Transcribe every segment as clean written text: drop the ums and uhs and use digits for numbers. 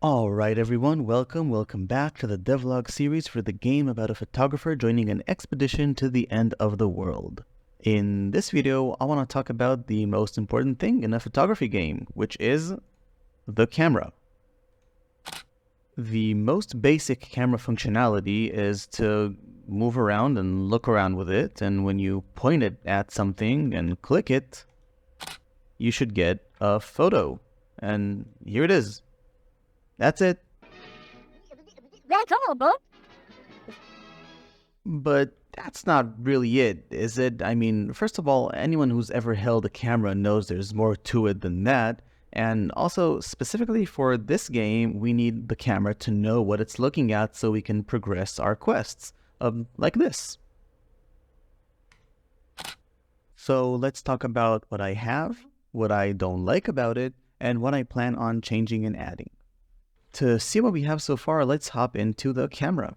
Alright everyone, welcome back to the devlog series for the game about a photographer joining an expedition to the end of the world. In this video, I want to talk about the most important thing in a photography game, which is the camera. The most basic camera functionality is to move around and look around with it, and when you point it at something and click it, you should get a photo. And here it is. That's it. That's all, Bob. But that's not really it, is it? I mean, first of all, anyone who's ever held a camera knows there's more to it than that. And also, specifically for this game, we need the camera to know what it's looking at so we can progress our quests, like this. So let's talk about what I have, what I don't like about it, and what I plan on changing and adding. To see what we have so far, let's hop into the camera.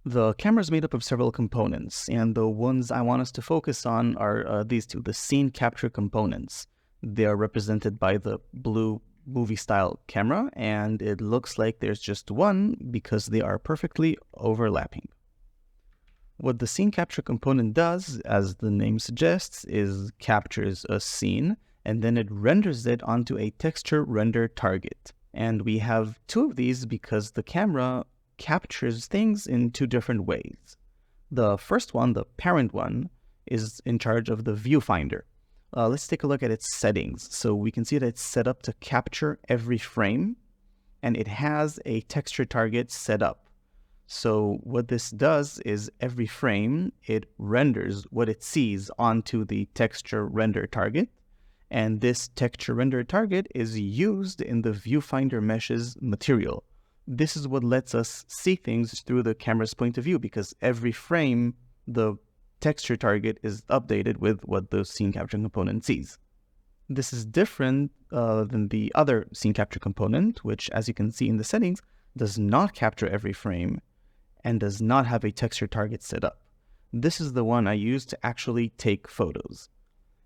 The camera is made up of several components, and the ones I want us to focus on are these two, the scene capture components. They are represented by the blue movie-style camera, and it looks like there's just one because they are perfectly overlapping. What the scene capture component does, as the name suggests, is captures a scene, and then it renders it onto a texture render target. And we have two of these because the camera captures things in two different ways. The first one, the parent one, is in charge of the viewfinder. Let's take a look at its settings. So we can see that it's set up to capture every frame, and it has a texture target set up. So what this does is every frame, it renders what it sees onto the texture render target. And this texture render target is used in the viewfinder mesh's material. This is what lets us see things through the camera's point of view, because every frame, the texture target is updated with what the scene capture component sees. This is different than the other scene capture component, which, as you can see in the settings, does not capture every frame and does not have a texture target set up. This is the one I use to actually take photos.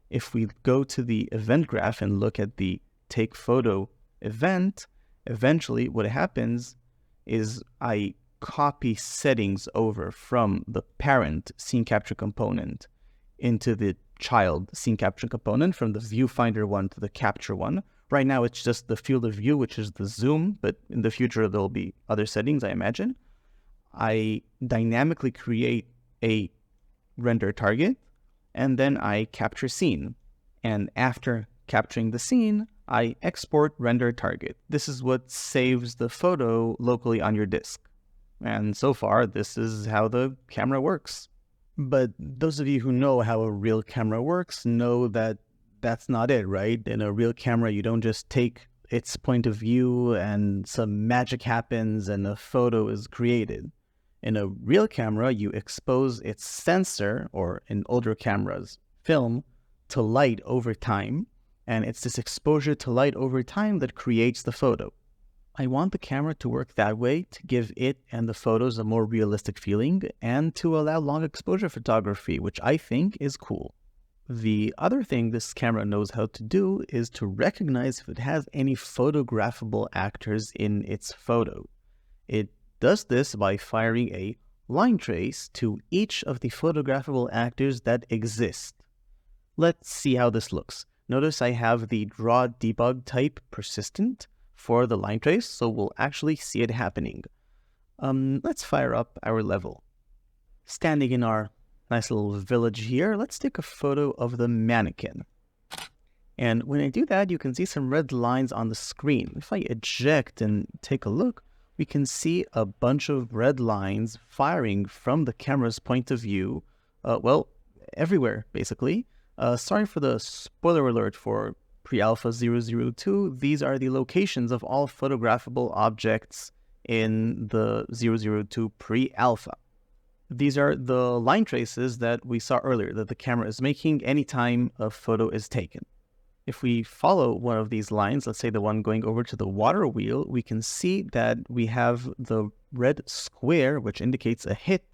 If we go to the event graph and look at the take photo event, eventually what happens is I copy settings over from the parent scene capture component into the child scene capture component, from the viewfinder one to the capture one. Right now it's just the field of view, which is the zoom, but in the future there'll be other settings, I imagine. I dynamically create a render target, and then I capture scene. And after capturing the scene, I export render target. This is what saves the photo locally on your disk. And so far, this is how the camera works. But those of you who know how a real camera works know that that's not it, right? In a real camera, you don't just take its point of view and some magic happens and a photo is created. In a real camera, you expose its sensor, or in older cameras, film, to light over time, and it's this exposure to light over time that creates the photo. I want the camera to work that way to give it and the photos a more realistic feeling and to allow long exposure photography, which I think is cool. The other thing this camera knows how to do is to recognize if it has any photographable actors in its photo. It does this by firing a line trace to each of the photographable actors that exist. Let's see how this looks. Notice I have the draw debug type persistent for the line trace, so we'll actually see it happening. Let's fire up our level. Standing in our nice little village here, let's take a photo of the mannequin. And when I do that, you can see some red lines on the screen. If I eject and take a look, we can see a bunch of red lines firing from the camera's point of view, well, everywhere, basically. Sorry for the spoiler alert for pre-alpha 002. These are the locations of all photographable objects in the 002 pre-alpha. These are the line traces that we saw earlier that the camera is making anytime a photo is taken. If we follow one of these lines, let's say the one going over to the water wheel, we can see that we have the red square, which indicates a hit,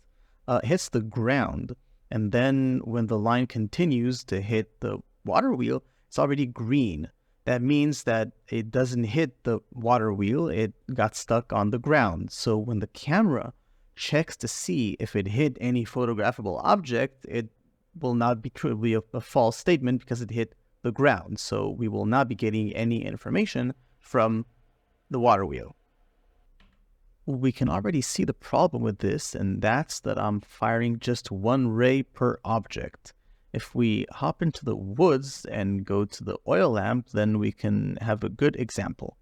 hits the ground. And then when the line continues to hit the water wheel, it's already green. That means that it doesn't hit the water wheel, it got stuck on the ground. So when the camera checks to see if it hit any photographable object, it will not be truly a false statement because it hit the ground. So we will not be getting any information from the water wheel. We can already see the problem with this, and that's that I'm firing just one ray per object. If we hop into the woods and go to the oil lamp, then we can have a good example.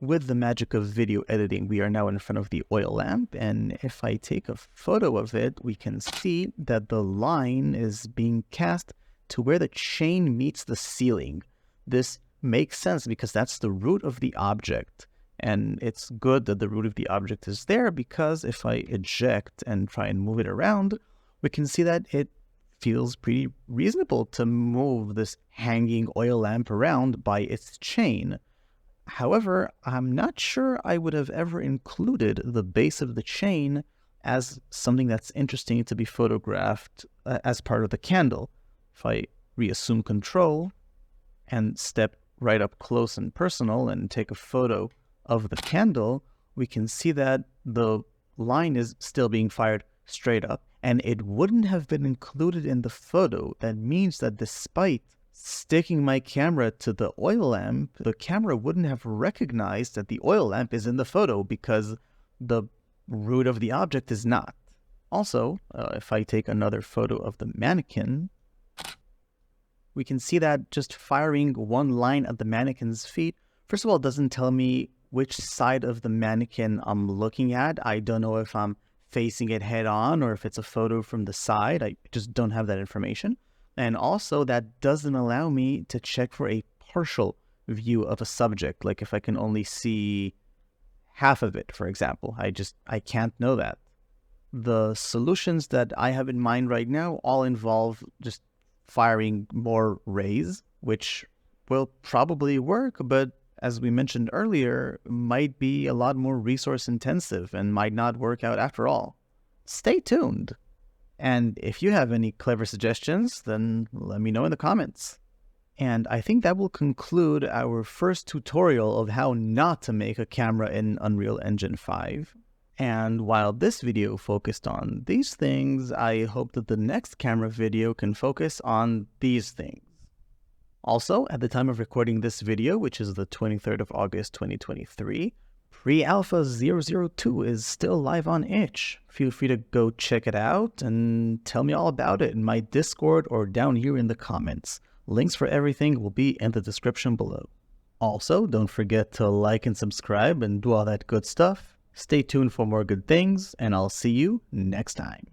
With the magic of video editing, we are now in front of the oil lamp, and if I take a photo of it, we can see that the line is being cast to where the chain meets the ceiling. This makes sense because that's the root of the object. And it's good that the root of the object is there because if I eject and try and move it around, we can see that it feels pretty reasonable to move this hanging oil lamp around by its chain. However, I'm not sure I would have ever included the base of the chain as something that's interesting to be photographed as part of the candle. If I reassume control and step right up close and personal and take a photo of the candle, we can see that the line is still being fired straight up, and it wouldn't have been included in the photo. That means that despite sticking my camera to the oil lamp, the camera wouldn't have recognized that the oil lamp is in the photo because the root of the object is not. Also, if I take another photo of the mannequin, we can see that just firing one line at the mannequin's feet, first of all, it doesn't tell me which side of the mannequin I'm looking at. I don't know if I'm facing it head on or if it's a photo from the side. I just don't have that information. And also that doesn't allow me to check for a partial view of a subject, like if I can only see half of it, for example. I can't know that. The solutions that I have in mind right now all involve just firing more rays, which will probably work, but as we mentioned earlier, might be a lot more resource intensive and might not work out after all. Stay tuned. And if you have any clever suggestions, then let me know in the comments. And I think that will conclude our first tutorial of how not to make a camera in Unreal Engine 5. And while this video focused on these things, I hope that the next camera video can focus on these things. Also, at the time of recording this video, which is the 23rd of August 2023, Pre-Alpha 002 is still live on itch. Feel free to go check it out and tell me all about it in my Discord or down here in the comments. Links for everything will be in the description below. Also, don't forget to like and subscribe and do all that good stuff. Stay tuned for more good things, and I'll see you next time.